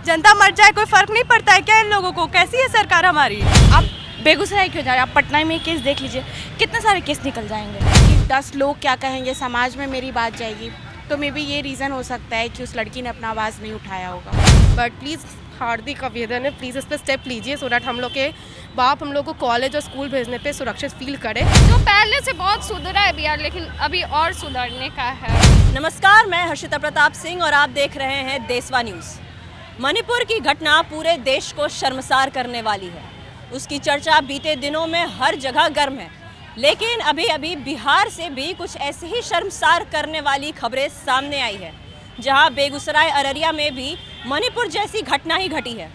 जनता मर जाए कोई फर्क नहीं पड़ता है क्या इन लोगों को? कैसी है सरकार हमारी? आप बेगूसराय क्यों जा रहे हैं? आप पटना में केस देख लीजिए, कितने सारे केस निकल जाएंगे कि 10 लोग क्या कहेंगे, समाज में मेरी बात जाएगी, तो मे बी ये रीज़न हो सकता है कि उस लड़की ने अपना आवाज़ नहीं उठाया होगा। बट प्लीज़ हार्दिक आवेदन है, प्लीज़ इस पर स्टेप लीजिए सो दैट हम लोग के बाप हम लोग को कॉलेज और स्कूल भेजने पे सुरक्षित फील करे। जो पहले से बहुत सुधरा है बिहार, लेकिन अभी और सुधरने का है। नमस्कार, मैं हर्षिता प्रताप सिंह और आप देख रहे हैं देशवा न्यूज़। मणिपुर की घटना पूरे देश को शर्मसार करने वाली है। उसकी चर्चा बीते दिनों में हर जगह गर्म है, लेकिन अभी अभी बिहार से भी कुछ ऐसे ही शर्मसार करने वाली खबरें सामने आई है, जहां बेगूसराय अररिया में भी मणिपुर जैसी घटना ही घटी है।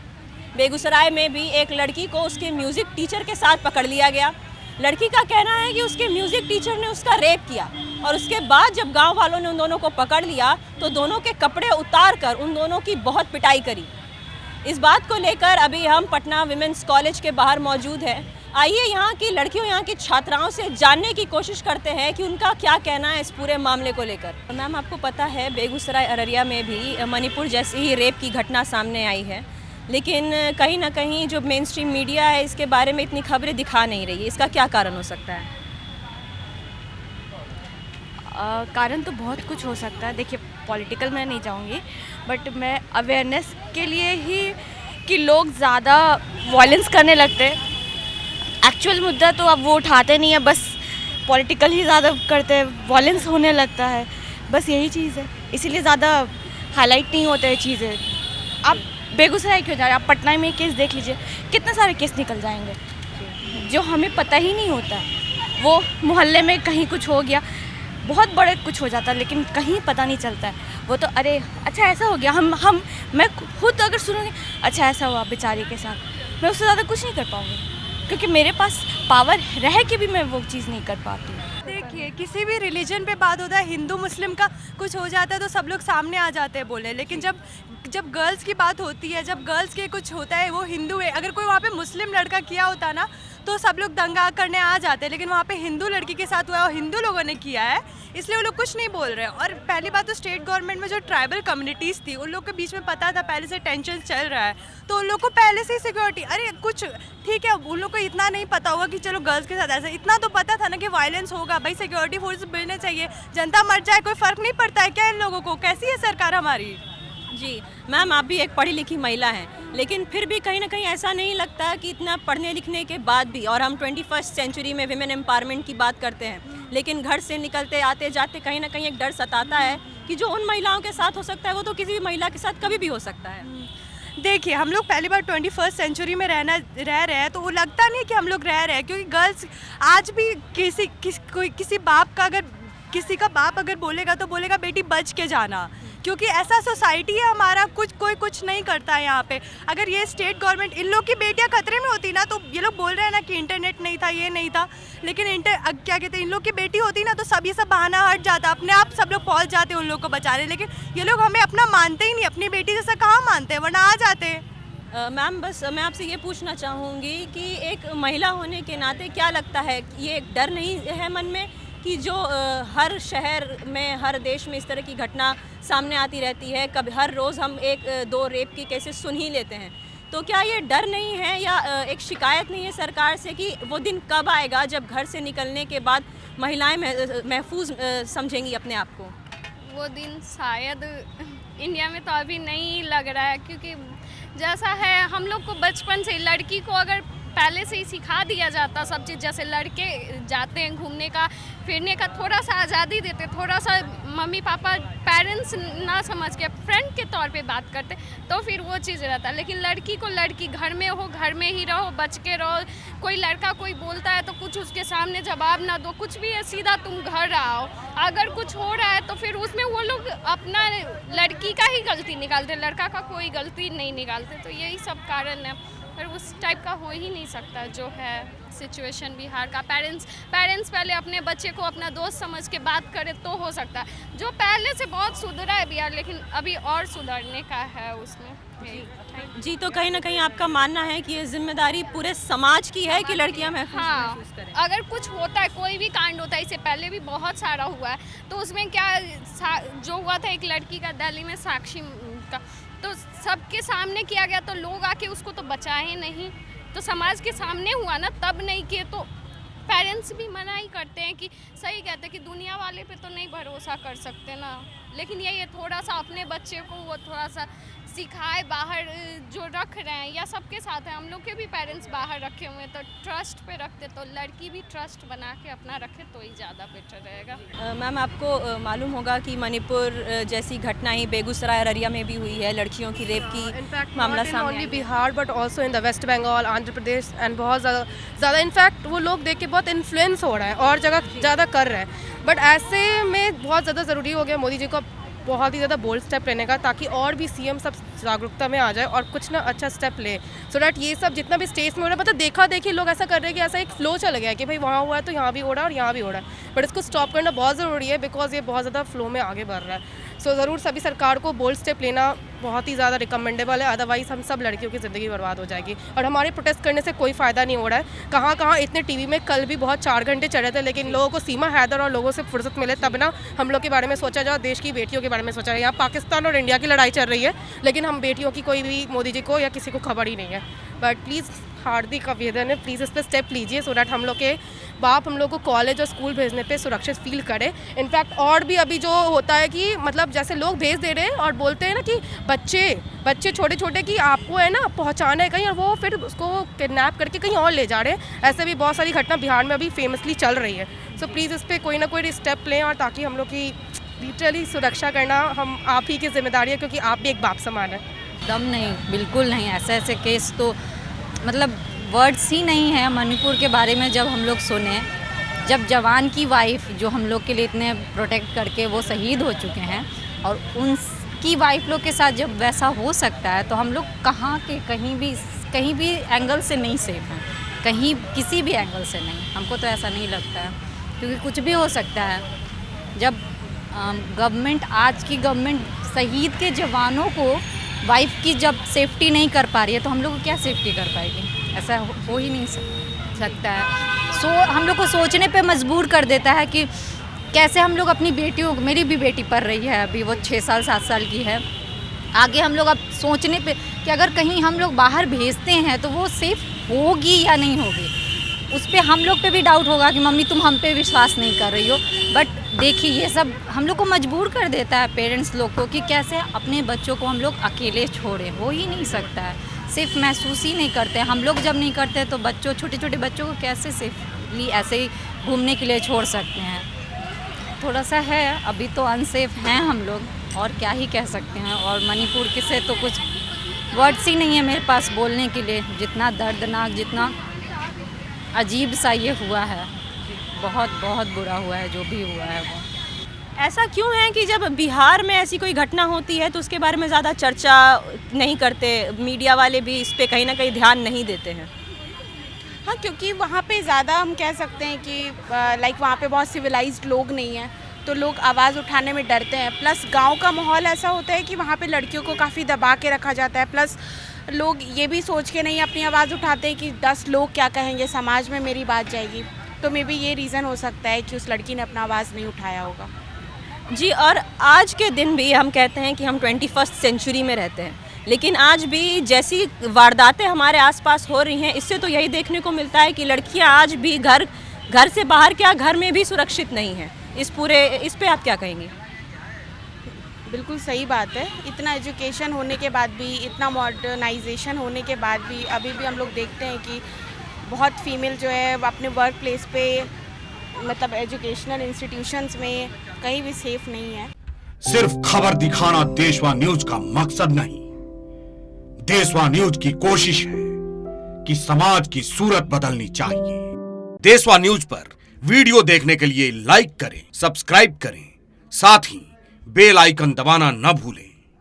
बेगूसराय में भी एक लड़की को उसके म्यूज़िक टीचर के साथ पकड़ लिया गया। लड़की का कहना है कि उसके म्यूज़िक टीचर ने उसका रेप किया और उसके बाद जब गांव वालों ने उन दोनों को पकड़ लिया तो दोनों के कपड़े उतार कर उन दोनों की बहुत पिटाई करी। इस बात को लेकर अभी हम पटना विमेंस कॉलेज के बाहर मौजूद हैं। आइए यहाँ की लड़कियों, यहाँ की छात्राओं से जानने की कोशिश करते हैं कि उनका क्या कहना है इस पूरे मामले को लेकर। मैम, आपको पता है बेगूसराय अररिया में भी मणिपुर जैसी ही रेप की घटना सामने आई है, लेकिन कहीं ना कहीं जो मेन स्ट्रीम मीडिया है इसके बारे में इतनी खबरें दिखा नहीं रही है। इसका क्या कारण हो सकता है? कारण तो बहुत कुछ हो सकता है। देखिए, पॉलिटिकल मैं नहीं जाऊंगी, बट मैं अवेयरनेस के लिए ही कि लोग ज़्यादा वायलेंस करने लगते हैं। एक्चुअल मुद्दा तो अब वो उठाते नहीं है, बस पॉलिटिकल ही ज़्यादा करते हैं, वायलेंस होने लगता है, बस यही चीज़ है। इसीलिए ज़्यादा हाईलाइट नहीं होते हैं चीज़ें। आप बेगूसराय क्यों जा रहे हैं? आप पटना में केस देख लीजिए, कितने सारे केस निकल जाएंगे जो हमें पता ही नहीं होता। वो मोहल्ले में कहीं कुछ हो गया, बहुत बड़े कुछ हो जाता है, लेकिन कहीं पता नहीं चलता है। वो तो अरे अच्छा ऐसा हो गया, मैं खुद अगर सुनूँगी अच्छा ऐसा हुआ बेचारे के साथ, मैं उससे ज़्यादा कुछ नहीं कर पाऊँगी, क्योंकि मेरे पास पावर रह के भी मैं वो चीज़ नहीं कर पाती। देखिए, किसी भी रिलीजन पे बात होता है, हिंदू मुस्लिम का कुछ हो जाता है तो सब लोग सामने आ जाते हैं बोलने, लेकिन जब गर्ल्स की बात होती है, जब गर्ल्स के कुछ होता है, वो हिंदू है, अगर कोई वहाँ पे मुस्लिम लड़का किया होता ना तो सब लोग दंगा करने आ जाते हैं, लेकिन वहाँ पे हिंदू लड़की के साथ हुआ है और हिंदू लोगों ने किया है, इसलिए वो लोग कुछ नहीं बोल रहे हैं। और पहली बात तो स्टेट गवर्नमेंट में जो ट्राइबल कम्युनिटीज़ थी उन लोग के बीच में पता था पहले से टेंशन चल रहा है, तो उन लोग को पहले से ही सिक्योरिटी, अरे कुछ ठीक है, उन लोग को इतना नहीं पता होगा कि चलो गर्ल्स के साथ ऐसा, इतना तो पता था ना कि वायलेंस होगा, भाई सिक्योरिटी फोर्स मिलने चाहिए, जनता मर जाए कोई फ़र्क नहीं पड़ता है क्या इन लोगों को? कैसी है सरकार हमारी? जी मैम, आप भी एक पढ़ी लिखी महिला हैं, लेकिन फिर भी कहीं ना कहीं ऐसा नहीं लगता कि इतना पढ़ने लिखने के बाद भी, और हम 21st सेंचुरी में विमेन एम्पावरमेंट की बात करते हैं, लेकिन घर से निकलते आते जाते कहीं ना कहीं एक डर सताता है कि जो उन महिलाओं के साथ हो सकता है वो तो किसी भी महिला के साथ कभी भी हो सकता है। देखिए, हम लोग पहली बार 21st सेंचुरी में रह रहे हैं, तो वो लगता नहीं कि हम लोग रह रहे हैं, क्योंकि गर्ल्स आज भी किसी बाप का, अगर किसी का बाप अगर बोलेगा तो बोलेगा बेटी बच के जाना, क्योंकि ऐसा सोसाइटी है हमारा, कोई कुछ नहीं करता है यहाँ पे। अगर ये स्टेट गवर्नमेंट, इन लोग की बेटियाँ खतरे में होती ना, तो ये लोग बोल रहे हैं ना कि इंटरनेट नहीं था, ये नहीं था, लेकिन क्या कहते हैं, इन लोग की बेटी होती ना तो सब ये सब बहाना हट जाता, अपने आप सब लोग पहुँच जाते उन लोग को बचाने, लेकिन ये लोग हमें अपना मानते ही नहीं, अपनी बेटी जैसा कहाँ मानते हैं, वरना आ जाते हैं। मैम, बस मैं आपसे ये पूछना चाहूँगी कि एक महिला होने के नाते क्या लगता है, ये एक डर नहीं है मन में कि जो हर शहर में, हर देश में इस तरह की घटना सामने आती रहती है, कभी हर रोज़ हम 1-2 रेप की केसेस सुन ही लेते हैं, तो क्या ये डर नहीं है या एक शिकायत नहीं है सरकार से कि वो दिन कब आएगा जब घर से निकलने के बाद महिलाएं महफूज समझेंगी अपने आप को? वो दिन शायद इंडिया में तो अभी नहीं लग रहा है, क्योंकि जैसा है हम लोग को बचपन से लड़की को अगर पहले से ही सिखा दिया जाता सब चीज़, जैसे लड़के जाते हैं घूमने का फिरने का, थोड़ा सा आज़ादी देते, थोड़ा सा मम्मी पापा पेरेंट्स ना समझ के फ्रेंड के तौर पे बात करते, तो फिर वो चीज़ रहता है। लेकिन लड़की को लड़की घर में हो, घर में ही रहो, बच के रहो, कोई लड़का कोई बोलता है तो कुछ उसके सामने जवाब ना दो, कुछ भी है, सीधा तुम घर आओ। अगर कुछ हो रहा है तो फिर उसमें वो लोग अपना लड़की का ही गलती निकालते, लड़का का कोई गलती नहीं निकालते, तो यही सब कारण है। पर उस टाइप का हो ही नहीं सकता जो है सिचुएशन बिहार का। पेरेंट्स पहले अपने बच्चे को अपना दोस्त समझ के बात करे तो हो सकता है। जो पहले से बहुत सुधरा है बिहार, लेकिन अभी और सुधरने का है उसमें। जी, तो कहीं ना कहीं आपका मानना है कि ये जिम्मेदारी पूरे समाज की है कि लड़कियां महसूस करें? अगर कुछ होता है, कोई भी कांड होता है, इससे पहले भी बहुत सारा हुआ है, तो उसमें क्या जो हुआ था एक लड़की का दिल्ली में, साक्षी का, तो सबके सामने किया गया तो लोग आके उसको तो बचाए नहीं, तो समाज के सामने हुआ ना, तब नहीं किए तो पेरेंट्स भी मना ही करते हैं कि सही कहते हैं कि दुनिया वाले पे तो नहीं भरोसा कर सकते ना। लेकिन ये थोड़ा सा अपने बच्चे को वो थोड़ा सा सिखाए, बाहर जो रख रहे हैं या सबके साथ है, हम लोग के भी पेरेंट्स बाहर रखे हुए हैं तो ट्रस्ट पे रखते, तो लड़की भी ट्रस्ट बना के अपना रखे तो ही ज़्यादा बेटर रहेगा। मैम आपको मालूम होगा कि मणिपुर जैसी घटना ही बेगूसराय अररिया में भी हुई है, लड़कियों की रेप की मामला सामने ओनली आया। Bihar but also in the West Bengal, Andhra Pradesh and बहुत ज़्यादा इनफैक्ट वो लोग देख के बहुत इन्फ्लुएंस हो रहा है और जगह ज़्यादा कर रहे हैं। बट ऐसे में बहुत ज़्यादा ज़रूरी हो गया मोदी जी को बहुत ही ज़्यादा बोल्ड स्टेप लेने का, ताकि और भी सीएम सब जागरूकता में आ जाए और कुछ ना अच्छा स्टेप ले, सो डैट ये सब जितना भी स्टेट्स में हो रहा है, मतलब देखा देखी लोग ऐसा कर रहे हैं कि ऐसा एक फ्लो चल गया है कि भाई वहाँ हुआ है तो यहाँ भी हो रहा है और यहाँ भी हो रहा है। बट इसको स्टॉप करना बहुत ज़रूरी है बिकॉज ये बहुत ज़्यादा फ्लो में आगे बढ़ रहा है। सो ज़रूर सभी सरकार को बोल्ड स्टेप लेना बहुत ही ज़्यादा रिकमेंडेबल है, अदरवाइज़ हम सब लड़कियों की ज़िंदगी बर्बाद हो जाएगी और हमारे प्रोटेस्ट करने से कोई फ़ायदा नहीं हो रहा है। कहाँ कहाँ इतने टीवी में कल भी बहुत 4 घंटे चले थे, लेकिन लोगों को सीमा हैदर और लोगों से फुर्सत मिले तब ना हम लोग के बारे में सोचा जाए, देश की बेटियों के बारे में सोचा जाए। यहाँ पाकिस्तान और इंडिया की लड़ाई चल रही है, लेकिन हम बेटियों की कोई भी मोदी जी को या किसी को खबर ही नहीं है। बट प्लीज़ हार्दिक आवेदन है, प्लीज़ इस पर स्टेप लीजिए सो डैट हम लोग के बाप हम लोग को कॉलेज और स्कूल भेजने पे सुरक्षित फील करें। इनफैक्ट और भी अभी जो होता है कि मतलब जैसे लोग भेज दे रहे हैं और बोलते हैं ना कि बच्चे छोटे छोटे कि आपको है ना पहुंचाना है कहीं, और वो फिर उसको किडनैप करके कहीं और ले जा रहे हैं। ऐसे भी बहुत सारी घटना बिहार में अभी फेमसली चल रही है। सो प्लीज़ इस पर कोई ना कोई स्टेप लें और ताकि हम लोग की लिटरली सुरक्षा करना हम आप ही की जिम्मेदारी है, क्योंकि आप भी एक बाप समान है। दम नहीं, बिल्कुल नहीं। ऐसे केस तो मतलब वर्ड्स ही नहीं है मणिपुर के बारे में। जब हम लोग सुने, जब जवान की वाइफ जो हम लोग के लिए इतने प्रोटेक्ट करके वो शहीद हो चुके हैं और उनकी वाइफ लोग के साथ जब वैसा हो सकता है तो हम लोग कहाँ के कहीं भी एंगल से नहीं सेफ हैं, कहीं किसी भी एंगल से नहीं। हमको तो ऐसा नहीं लगता है, क्योंकि कुछ भी हो सकता है। जब गवर्नमेंट, आज की गवर्नमेंट शहीद के जवानों को वाइफ की जब सेफ्टी नहीं कर पा रही है तो हम लोग को क्या सेफ्टी कर पाएगी? ऐसा हो ही नहीं सकता है। हम लोग को सोचने पे मजबूर कर देता है कि कैसे हम लोग अपनी बेटियों, मेरी भी बेटी पढ़ रही है अभी, वो 6 साल 7 साल की है। आगे हम लोग अब सोचने पे कि अगर कहीं हम लोग बाहर भेजते हैं तो वो सेफ होगी या नहीं होगी, उस पर हम लोग पे भी डाउट होगा कि मम्मी तुम हम पे विश्वास नहीं कर रही हो। बट देखिए ये सब हम लोग को मजबूर कर देता है पेरेंट्स लोग को कि कैसे अपने बच्चों को हम लोग अकेले छोड़ें। हो ही नहीं सकता है, सिर्फ महसूस ही नहीं करते। हम लोग जब नहीं करते तो बच्चों, छोटे छोटे बच्चों को कैसे सेफली ऐसे ही घूमने के लिए छोड़ सकते हैं? थोड़ा सा है, अभी तो अनसेफ हैं हम लोग, और क्या ही कह सकते हैं। और मणिपुर के से तो कुछ वर्ड्स ही नहीं है मेरे पास बोलने के लिए। जितना दर्दनाक, जितना अजीब सा ये हुआ है, बहुत बहुत बुरा हुआ है जो भी हुआ है वो। ऐसा क्यों है कि जब बिहार में ऐसी कोई घटना होती है तो उसके बारे में ज़्यादा चर्चा नहीं करते, मीडिया वाले भी इस पे कहीं ना कहीं ध्यान नहीं देते हैं? हाँ, क्योंकि वहाँ पे ज़्यादा हम कह सकते हैं कि लाइक वहाँ पे बहुत सिविलाइज्ड लोग नहीं हैं, तो लोग आवाज़ उठाने में डरते हैं। प्लस गांव का माहौल ऐसा होता है कि वहाँ पे लड़कियों को काफ़ी दबा के रखा जाता है। प्लस लोग ये भी सोच के नहीं अपनी आवाज़ उठाते हैं कि 10 लोग क्या कहेंगे, समाज में मेरी बात जाएगी। तो मे बी ये रीज़न हो सकता है कि उस लड़की ने अपना आवाज़ नहीं उठाया होगा। जी, और आज के दिन भी हम कहते हैं कि हम 21st सेंचुरी में रहते हैं, लेकिन आज भी जैसी वारदातें हमारे आसपास हो रही हैं, इससे तो यही देखने को मिलता है कि लड़कियां आज भी घर से बाहर क्या, घर में भी सुरक्षित नहीं हैं। इस पे आप क्या कहेंगी? बिल्कुल सही बात है। इतना एजुकेशन होने के बाद भी, इतना मॉडर्नाइजेशन होने के बाद भी अभी भी हम लोग देखते हैं कि बहुत फीमेल जो है अपने वर्क प्लेस पे, मतलब एजुकेशनल इंस्टीट्यूशंस में कहीं भी सेफ नहीं है। सिर्फ खबर दिखाना देशवा न्यूज का मकसद नहीं, देशवा न्यूज की कोशिश है कि समाज की सूरत बदलनी चाहिए। देशवा न्यूज पर वीडियो देखने के लिए लाइक करें, सब्सक्राइब करें, साथ ही बेल आइकन दबाना न भूलें।